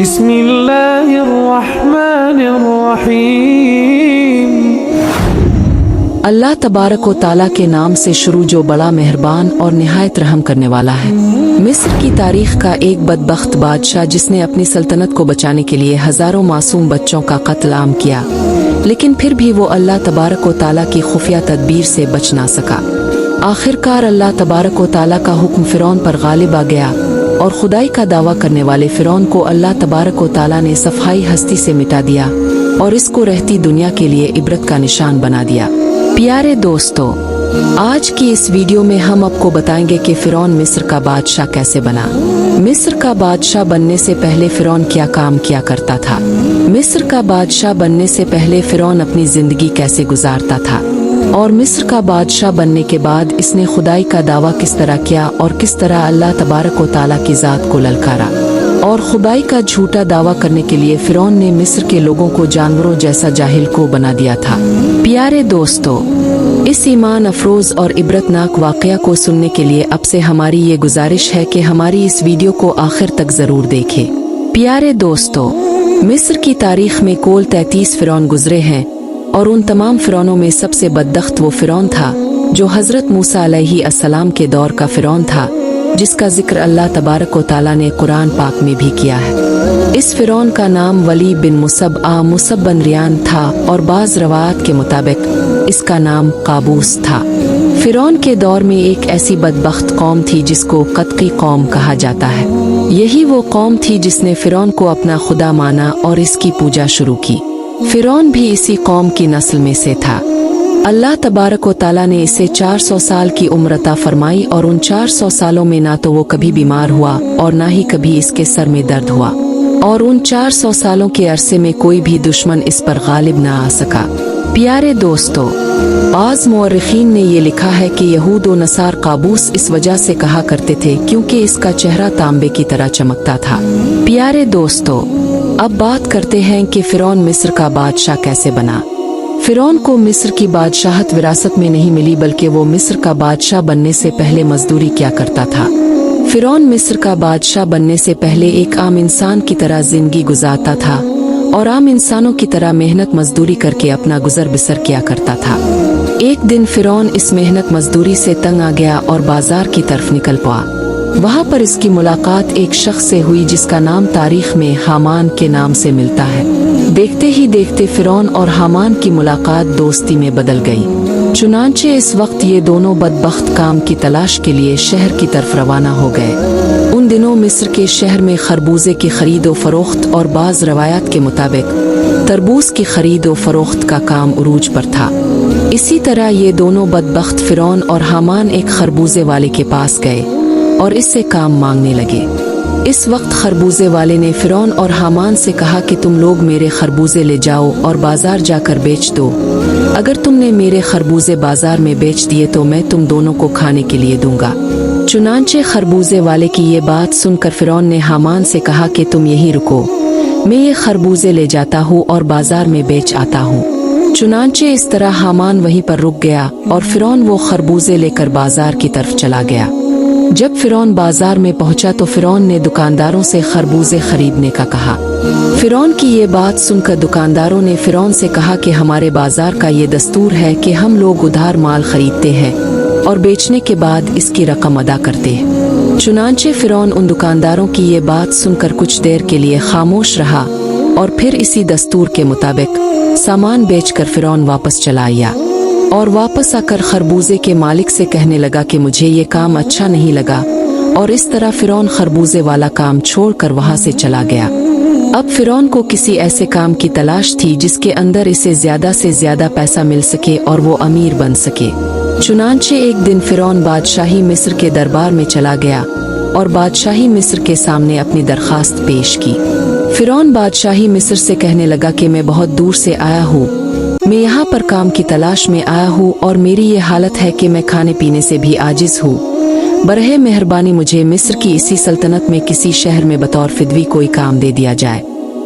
बिस्मिल्लाहिर्रहमानिर्रहीम। अल्लाह तबारक व ताला के नाम से शुरू जो बड़ा मेहरबान और निहायत रहम करने वाला है। मिस्र की तारीख का एक बदबख्त बादशाह जिसने अपनी सल्तनत को बचाने के लिए हजारों मासूम बच्चों का कत्ल आम किया, लेकिन फिर भी वो अल्लाह तबारक व ताला की खुफिया तदबीर से बच ना सका। आखिरकार अल्लाह तबारक व ताला का हुक्म फिरौन पर गालिब आ गया और खुदाई का दावा करने वाले फिरौन को अल्लाह तबारक व ताला ने सफाई हस्ती से मिटा दिया और इसको रहती दुनिया के लिए इबरत का निशान बना दिया। प्यारे दोस्तों, आज की इस वीडियो में हम आपको बताएंगे कि फिरौन मिस्र का बादशाह कैसे बना। मिस्र का बादशाह बनने से पहले फिरौन क्या काम किया करता था। मिस्र का बादशाह बनने से पहले फिरौन अपनी जिंदगी कैसे गुजारता था और मिस्र का बादशाह बनने के बाद इसने खुदाई का दावा किस तरह किया और किस तरह अल्लाह तबारक व ताला की ज़ात को ललकारा और खुदाई का झूठा दावा करने के लिए फिरौन ने मिस्र के लोगों को जानवरों जैसा जाहिल को बना दिया था। प्यारे दोस्तों, इस ईमान अफरोज और इबरतनाक वाकया को सुनने के लिए अब से हमारी ये गुजारिश है कि हमारी इस वीडियो को आखिर तक जरूर देखें। प्यारे दोस्तों, मिस्र की तारीख में कुल 33 फिरौन गुजरे हैं और उन तमाम फिरौनों में सबसे बदबख्त वो फिरौन था जो हजरत मूसा अलैहि अस्सलाम के दौर का फिरौन था, जिसका जिक्र अल्लाह तबारक व ताला ने कुरान पाक में भी किया है। इस फिरौन का नाम वली बिन मुसब बन रियान था और बाज़ रवायत के मुताबिक इसका नाम काबूस था। फिरौन के दौर में एक ऐसी बदबख्त कौम थी जिसको कतकी कौम कहा जाता है। यही वो कौम थी जिसने फिरौन को अपना खुदा माना और इसकी पूजा शुरू की। फिरौन भी इसी कौम की नस्ल में से था। अल्लाह तबारक व ताला ने इसे 400 साल की उम्र अता फरमाई और उन 400 सालों में ना तो वो कभी बीमार हुआ और ना ही कभी इसके सर में दर्द हुआ और उन 400 सालों के अरसे में कोई भी दुश्मन इस पर गालिब ना आ सका। प्यारे दोस्तों, आज मुअर्रिखीन ने ये लिखा है कि यहूद व नसार काबूस इस वजह से कहा करते थे क्योंकि इसका चेहरा तांबे की तरह चमकता था। प्यारे दोस्तों, अब बात करते हैं कि फिरौन मिस्र का बादशाह कैसे बना। फिरौन को मिस्र की बादशाहत विरासत में नहीं मिली, बल्कि वो मिस्र का बादशाह बनने से पहले मजदूरी किया करता था। फिरौन मिस्र का बादशाह बनने से पहले एक आम इंसान की तरह जिंदगी गुजारता था और आम इंसानों की तरह मेहनत मजदूरी करके अपना गुजर बसर किया करता था। एक दिन फिरौन इस मेहनत मजदूरी से तंग आ गया और बाजार की तरफ निकल पड़ा। वहाँ पर इसकी मुलाकात एक शख्स से हुई जिसका नाम तारीख में हामान के नाम से मिलता है। देखते ही देखते फिरौन और हामान की मुलाकात दोस्ती में बदल गई। चुनांचे इस वक्त ये दोनों बदबख्त काम की तलाश के लिए शहर की तरफ रवाना हो गए। उन दिनों मिस्र के शहर में खरबूजे की खरीद व फरोख्त और बाज़ रवायात के मुताबिक तरबूज की खरीद व फरोख्त का काम उरूज पर था। इसी तरह ये दोनों बदबख्त फिरौन और हामान एक खरबूजे वाले के पास गए और इससे काम मांगने लगे। इस वक्त खरबूजे वाले ने फिरौन और हामान से कहा कि तुम लोग मेरे खरबूजे ले जाओ और बाजार जाकर बेच दो। अगर तुमने मेरे खरबूजे बाजार में बेच दिए तो मैं तुम दोनों को खाने के लिए दूंगा। चुनांचे खरबूजे वाले की ये बात सुनकर फिरौन ने हामान से कहा कि तुम यहीं रुको, मैं ये खरबूजे ले जाता हूँ और बाजार में बेच आता हूँ। चुनांचे इस तरह हामान वहीं पर रुक गया और फिरौन वो खरबूजे लेकर बाजार की तरफ चला गया। जब फिरौन बाजार में पहुंचा तो फिरौन ने दुकानदारों से खरबूजे खरीदने का कहा। फिरौन की ये बात सुनकर दुकानदारों ने फिरौन से कहा कि हमारे बाजार का ये दस्तूर है कि हम लोग उधार माल खरीदते हैं और बेचने के बाद इसकी रकम अदा करते हैं। चुनांचे फिरौन उन दुकानदारों की ये बात सुनकर कुछ देर के लिए खामोश रहा और फिर इसी दस्तूर के मुताबिक सामान बेचकर फिरौन वापस चला आया और वापस आकर खरबूजे के मालिक से कहने लगा कि मुझे ये काम अच्छा नहीं लगा और इस तरह फिरौन खरबूजे वाला काम छोड़कर वहां से चला गया। अब फिरौन को किसी ऐसे काम की तलाश थी जिसके अंदर इसे ज्यादा से ज्यादा पैसा मिल सके और वो अमीर बन सके। चुनांचे एक दिन फिरौन बादशाही मिस्र के दरबार में चला गया और बादशाही मिस्र के सामने अपनी दरखास्त पेश की। फिरौन बादशाही मिस्र से कहने लगा कि मैं बहुत दूर से आया हूँ, मैं यहाँ पर काम की तलाश में आया हूँ और मेरी ये हालत है कि मैं खाने पीने से भी आजिज हूँ। बरहे मेहरबानी मुझे मिस्र की इसी सल्तनत में किसी शहर में बतौर फिदवी कोई काम दे दिया जाए।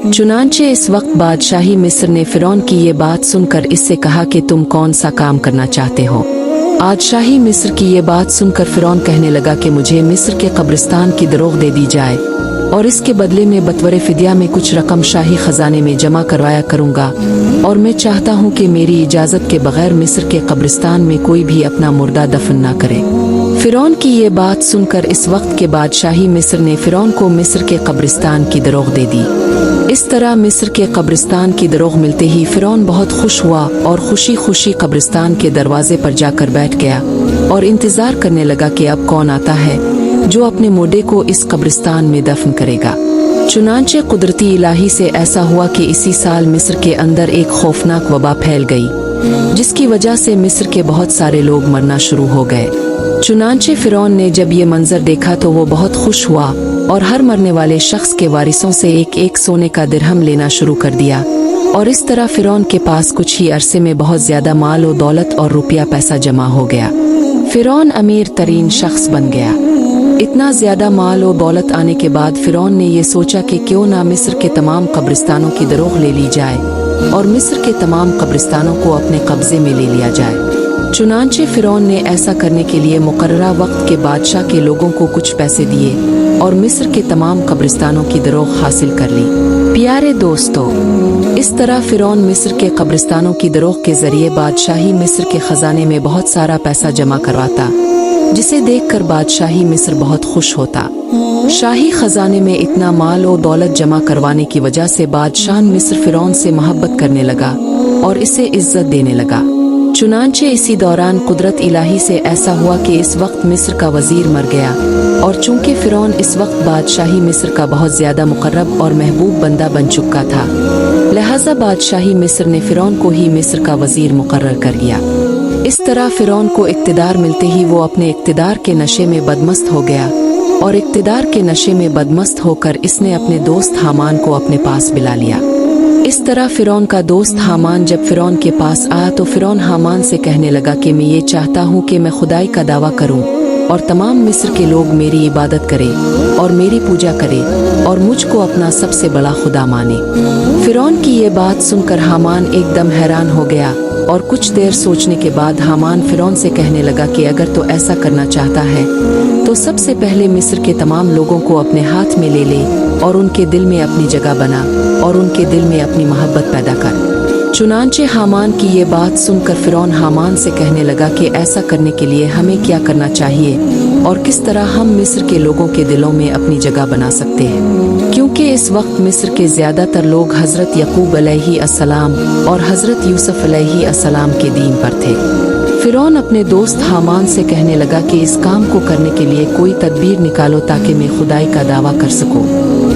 चुनांचे इस वक्त बादशाही मिस्र ने फिरौन की ये बात सुनकर इससे कहा कि तुम कौन सा काम करना चाहते हो। बादशाही मिस्र की ये बात सुनकर फिरौन कहने लगा कि मुझे मिस्र के कब्रिस्तान की दरोग दे दी जाए और इसके बदले में बतवरे फिदिया में कुछ रकम शाही खजाने में जमा करवाया करूँगा, और मैं चाहता हूँ कि मेरी इजाज़त के बगैर मिस्र के कब्रिस्तान में कोई भी अपना मुर्दा दफन ना करे। फ़िरौन की ये बात सुनकर इस वक्त के बादशाही मिस्र ने फ़िरौन को मिस्र के कब्रिस्तान की दरोग दे दी। इस तरह मिस्र के कब्रिस्तान की दरोग मिलते ही फ़िरौन बहुत खुश हुआ और खुशी खुशी कब्रिस्तान के दरवाजे पर जाकर बैठ गया और इंतज़ार करने लगा कि अब कौन आता है जो अपने मुर्दे को इस कब्रिस्तान में दफन करेगा। चुनांचे कुदरती इलाही से ऐसा हुआ कि इसी साल मिस्र के अंदर एक खौफनाक वबा फैल गई, जिसकी वजह से मिस्र के बहुत सारे लोग मरना शुरू हो गए। चुनांचे फ़िरौन ने जब ये मंजर देखा तो वो बहुत खुश हुआ और हर मरने वाले शख्स के वारिसों से एक एक सोने का दिरहम लेना शुरू कर दिया, और इस तरह फ़िरौन के पास कुछ ही अरसे में बहुत ज़्यादा माल और दौलत और रुपया पैसा जमा हो गया। फ़िरौन अमीर तरीन शख्स बन गया। इतना ज़्यादा माल और दौलत आने के बाद फ़िरौन ने ये सोचा कि क्यों ना मिस्र के तमाम कब्रिस्तानों की दरोग ले ली जाए और मिस्र के तमाम कब्रिस्तानों को अपने कब्ज़े में ले लिया जाए। चुनांचे फ़िरौन ने ऐसा करने के लिए मुकर्ररा वक्त के बादशाह के लोगों को कुछ पैसे दिए और मिस्र के तमाम कब्रिस्तानों की दरोग हासिल कर ली। प्यारे दोस्तों, इस तरह फ़िरौन मिस्र के कब्रिस्तानों की दरोग के ज़रिए बादशाही मिस्र के ख़जाने में बहुत सारा पैसा जमा करवाता, जिसे देखकर बादशाही मिस्र बहुत खुश होता। शाही खजाने में इतना माल और दौलत जमा करवाने की वजह से बादशाह मिस्र फ़िरौन से मोहब्बत करने लगा और इसे इज्जत देने लगा। चुनांचे इसी दौरान कुदरत इलाही से ऐसा हुआ कि इस वक्त मिस्र का वज़ीर मर गया, और चूंकि फ़िरौन इस वक्त बादशाही मिस्र का बहुत ज़्यादा मुकर्रब और महबूब बंदा बन चुका था, लिहाजा बादशाही मिस्र ने फ़िरौन को ही मिस्र का वज़ीर मुकर्रर कर दिया। इस तरह फ़िरौन को इक़्तिदार मिलते ही वो अपने इक़्तिदार के नशे में बदमस्त हो गया, और इक़्तिदार के नशे में बदमस्त होकर इसने अपने दोस्त हामान को अपने पास बुला लिया। इस तरह फ़िरौन का दोस्त हामान जब फ़िरौन के पास आया तो फ़िरौन हामान से कहने लगा कि मैं ये चाहता हूँ कि मैं खुदाई का दावा करूँ और तमाम मिस्र के लोग मेरी इबादत करें और मेरी पूजा करें और मुझको अपना सबसे बड़ा खुदा माने। फ़िरौन की ये बात सुनकर हामान एकदम हैरान हो गया, और कुछ देर सोचने के बाद हामान फ़िरौन से कहने लगा कि अगर तो ऐसा करना चाहता है तो सबसे पहले मिस्र के तमाम लोगों को अपने हाथ में ले ले और उनके दिल में अपनी जगह बना और उनके दिल में अपनी मोहब्बत पैदा कर। चुनांचे हामान की ये बात सुनकर फ़िरौन हामान से कहने लगा कि ऐसा करने के लिए हमें क्या करना चाहिए और किस तरह हम मिस्र के लोगों के दिलों में अपनी जगह बना सकते हैं, क्योंकि इस वक्त मिस्र के ज़्यादातर लोग हज़रत यकूब अलैहिस्सलाम और हज़रत यूसुफ अलैहिस्सलाम के दीन पर थे। फ़िरौन अपने दोस्त हामान से कहने लगा कि इस काम को करने के लिए कोई तदबीर निकालो ताकि मैं खुदाई का दावा कर सकूं।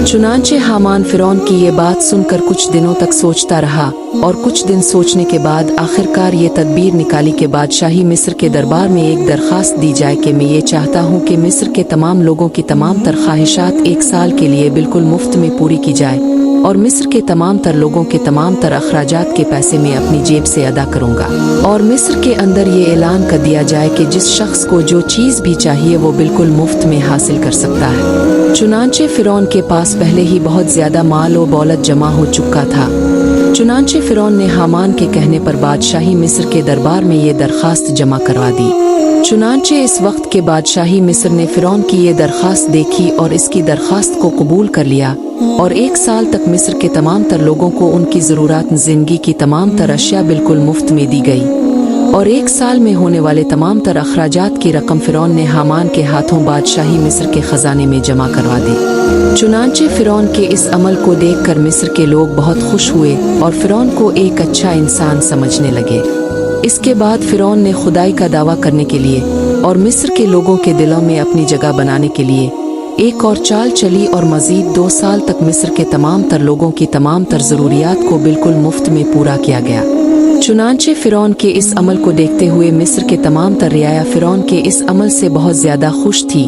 चुनांचे हामान फ़िरौन की ये बात सुनकर कुछ दिनों तक सोचता रहा, और कुछ दिन सोचने के बाद आखिरकार ये तदबीर निकाली कि बादशाही मिस्र के दरबार में एक दरख्वास्त दी जाए कि मैं ये चाहता हूँ कि मिस्र के तमाम लोगों की तमाम तर ख्वाहिशात एक साल के लिए बिल्कुल मुफ्त में पूरी की जाए, और मिस्र के तमाम तर लोगों के तमाम तर अखराजात के पैसे मैं अपनी जेब से अदा करूँगा, और मिस्र के अंदर ये ऐलान कर दिया जाए कि जिस शख्स को जो चीज़ भी चाहिए वो बिल्कुल मुफ्त में हासिल कर सकता है। चुनांचे फ़िरौन के पास पहले ही बहुत ज़्यादा माल और दौलत जमा हो चुका था। चुनांचे फ़िरौन ने हामान के कहने पर बादशाही मिस्र के दरबार में ये दरख्वास्त जमा करवा दी। चुनांचे इस वक्त के बादशाही मिस्र ने फ़िरौन की ये दरख्वास्त देखी और इसकी दरख्वास्त को कबूल कर लिया, और एक साल तक मिस्र के तमाम तर लोगों को उनकी ज़रूरत ज़िंदगी की तमाम तर अशिया बिल्कुल मुफ्त में दी गई, और एक साल में होने वाले तमाम तर अखराजात की रकम फ़िरौन ने हामान के हाथों बादशाही मिस्र के ख़जाने में जमा करवा दी। चुनांचे फ़िरौन के इस अमल को देखकर मिस्र के लोग बहुत खुश हुए और फ़िरौन को एक अच्छा इंसान समझने लगे। इसके बाद फ़िरौन ने खुदाई का दावा करने के लिए और मिस्र के लोगों के दिलों में अपनी जगह बनाने के लिए एक और चाल चली, और मज़ीद 2 साल तक मिस्र के तमाम तर लोगों की तमाम तर ज़रूरियात को बिल्कुल मुफ्त में पूरा किया गया। चुनांचे फ़िरौन के इस अमल को देखते हुए मिस्र के तमाम तर रियाया फ़िरौन के इस अमल से बहुत ज़्यादा खुश थी,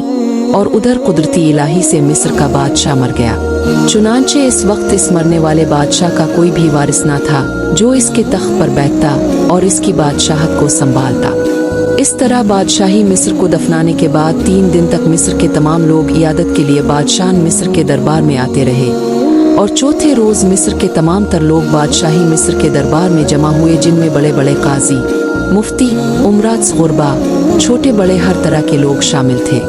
और उधर कुदरती इलाही से मिस्र का बादशाह मर गया। चुनांचे इस वक्त इस मरने वाले बादशाह का कोई भी वारिस ना था जो इसके तख्त पर बैठता और इसकी बादशाहत को संभालता। इस तरह बादशाही मिस्र को दफनाने के बाद 3 दिन तक मिस्र के तमाम लोग इयादत के लिए बादशाह मिस्र के दरबार में आते रहे, और चौथे रोज़ मिस्र के तमाम तर लोग बादशाही मिस्र के दरबार में जमा हुए, जिनमें बड़े बड़े काजी, मुफ्ती, उमरात, गुरबा, छोटे बड़े हर तरह के लोग शामिल थे।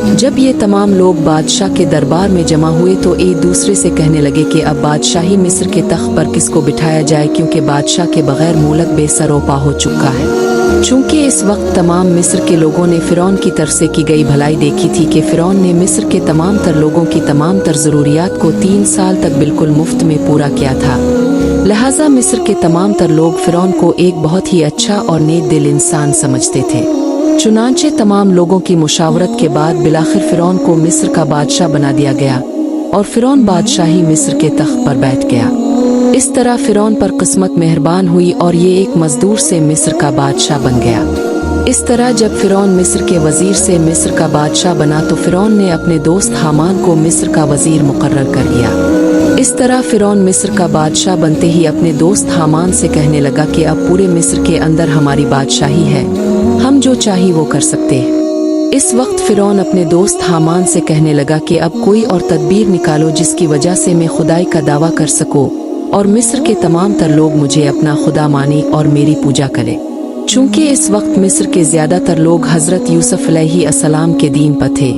जब ये तमाम लोग बादशाह के दरबार में जमा हुए तो एक दूसरे से कहने लगे कि अब बादशाही मिस्र के तख्त पर किसको बिठाया जाए, क्योंकि बादशाह के बगैर मुल्क बेसरोपा हो चुका है। चूंकि इस वक्त तमाम मिस्र के लोगों ने फिरौन की तरफ से की गई भलाई देखी थी कि फिरौन ने मिस्र के तमाम तर लोगों की तमाम तर ज़रूरियात को 3 साल तक बिल्कुल मुफ्त में पूरा किया था। लिहाजा मिस्र के तमाम तर लोग फिरौन को एक बहुत ही अच्छा और नेक दिल इंसान समझते थे। चुनांचे तमाम लोगों की मुशावरत के बाद बिलाखिर फिरौन को मिस्र का बादशाह बना दिया गया और फिरौन बादशाही मिस्र के तख्त पर बैठ गया। इस तरह फिरौन पर किस्मत मेहरबान हुई और ये एक मजदूर से मिस्र का बादशाह बन गया। इस तरह जब फिरौन मिस्र के वजीर से मिस्र का बादशाह बना तो फिरौन ने अपने दोस्त हामान को मिस्र का वजीर मुकर्रर कर दिया। इस तरह फिरौन मिस्र का बादशाह बनते ही अपने दोस्त हामान से कहने लगा कि अब पूरे मिस्र के अंदर हमारी बादशाही है, हम जो चाहे वो कर सकते हैं। इस वक्त फिरौन अपने दोस्त हामान से कहने लगा कि अब कोई और तदबीर निकालो जिसकी वजह से मैं खुदाई का दावा कर सकूं और मिस्र के तमाम तर लोग मुझे अपना खुदा माने और मेरी पूजा करें। चूंकि इस वक्त मिस्र के ज़्यादातर लोग हज़रत यूसुफ अलैहिस्सलाम के दीन पर थे,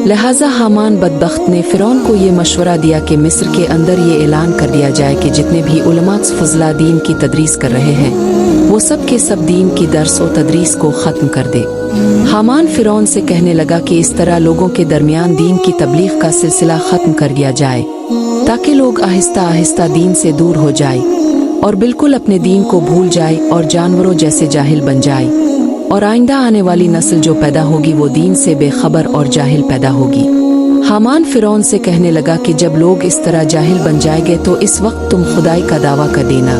लिहाजा हामान बदबख्त ने फिरौन को ये मशवरा दिया कि मिस्र के अंदर ये ऐलान कर दिया जाए कि जितने भी उलमा फजला दीन की तदरीस कर रहे हैं वो सब के सब दीन की दर्स और तदरीस को ख़त्म कर दे। हामान फिरौन से कहने लगा कि इस तरह लोगों के दरमियान दीन की तबलीग का सिलसिला ख़त्म कर दिया जाए ताकि लोग आहिस्ता आहिस्ता दीन से दूर हो जाए और बिल्कुल अपने दीन को भूल जाए और जानवरों जैसे जाहिल बन जाए, और आइंदा आने वाली नस्ल जो पैदा होगी वो दीन से बेखबर और जाहिल पैदा होगी। हामान फिरौन से कहने लगा कि जब लोग इस तरह जाहिल बन जाएंगे तो इस वक्त तुम खुदाई का दावा कर देना।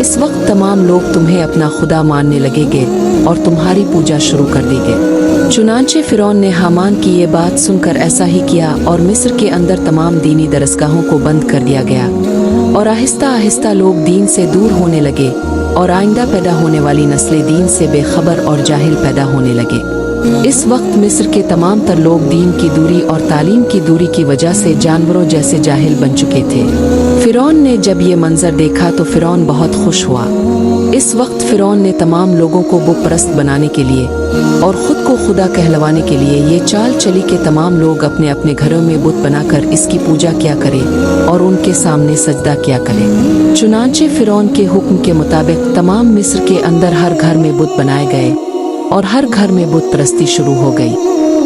इस वक्त तमाम लोग तुम्हें अपना खुदा मानने लगेंगे और तुम्हारी पूजा शुरू कर देंगे। चुनांचे फिरौन ने हामान की ये बात सुनकर ऐसा ही किया और मिस्र के अंदर तमाम दीनी दरसगाहों को बंद कर दिया गया और आहिस्ता आहिस्ता लोग दीन से दूर होने लगे और आइंदा पैदा होने वाली नस्लें दीन से बेखबर और जाहिल पैदा होने लगे। इस वक्त मिस्र के तमाम तर लोग दीन की दूरी और तालीम की दूरी की वजह से जानवरों जैसे जाहिल बन चुके थे। फिरौन ने जब ये मंजर देखा तो फिरौन बहुत खुश हुआ। इस वक्त फिरौन ने तमाम लोगों को बुत परस्त बनाने के लिए और ख़ुद को खुदा कहलवाने के लिए ये चाल चली कि तमाम लोग अपने अपने घरों में बुत बनाकर इसकी पूजा किया करें और उनके सामने सजदा किया करें। चुनांचे फिरौन के हुक्म के मुताबिक तमाम मिस्र के अंदर हर घर में बुत बनाए गए और हर घर में बुत परस्ती शुरू हो गई।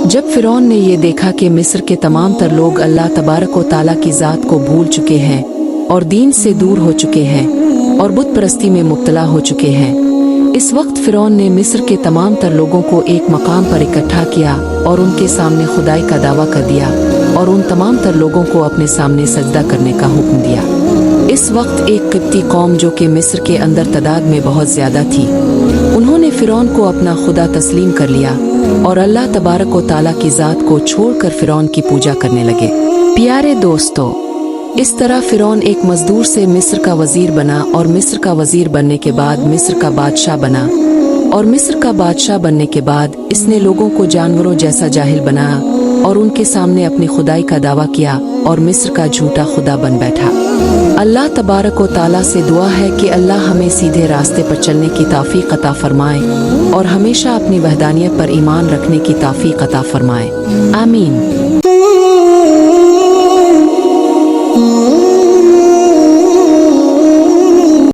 जब फिरौन ने ये देखा कि मिस्र के तमाम तर लोग अल्लाह तबारक व तआला की ज़ात को भूल चुके हैं और दीन से दूर हो चुके हैं और बुत परस्ती में मुब्तला हो चुके हैं, इस वक्त फिरौन ने मिस्र के तमाम तर लोगों को एक मकाम पर इकट्ठा किया और उनके सामने खुदाई का दावा कर दिया और उन तमाम तर लोगों को अपने सामने सजदा करने का हुक्म दिया। इस वक्त एक किब्ती कौम जो कि मिस्र के अंदर तादाद में बहुत ज़्यादा थी, उन्होंने फिरौन को अपना खुदा तस्लीम कर लिया और अल्लाह तबारक व तआला की ज़ात को छोड़कर फिरौन की पूजा करने लगे। प्यारे दोस्तों, इस तरह फिरौन एक मजदूर से मिस्र का वजीर बना और मिस्र का वजीर बनने के बाद मिस्र का बादशाह बना और मिस्र का बादशाह बनने के बाद इसने लोगों को जानवरों जैसा जाहिल बनाया और उनके सामने अपनी खुदाई का दावा किया और मिस्र का झूठा खुदा बन बैठा। अल्लाह तबारक व तआला से दुआ है कि अल्लाह हमें सीधे रास्ते पर चलने की तौफीक अता फरमाए और हमेशा अपनी वहदानियत पर ईमान रखने की तौफीक अता फरमाए। आमीन।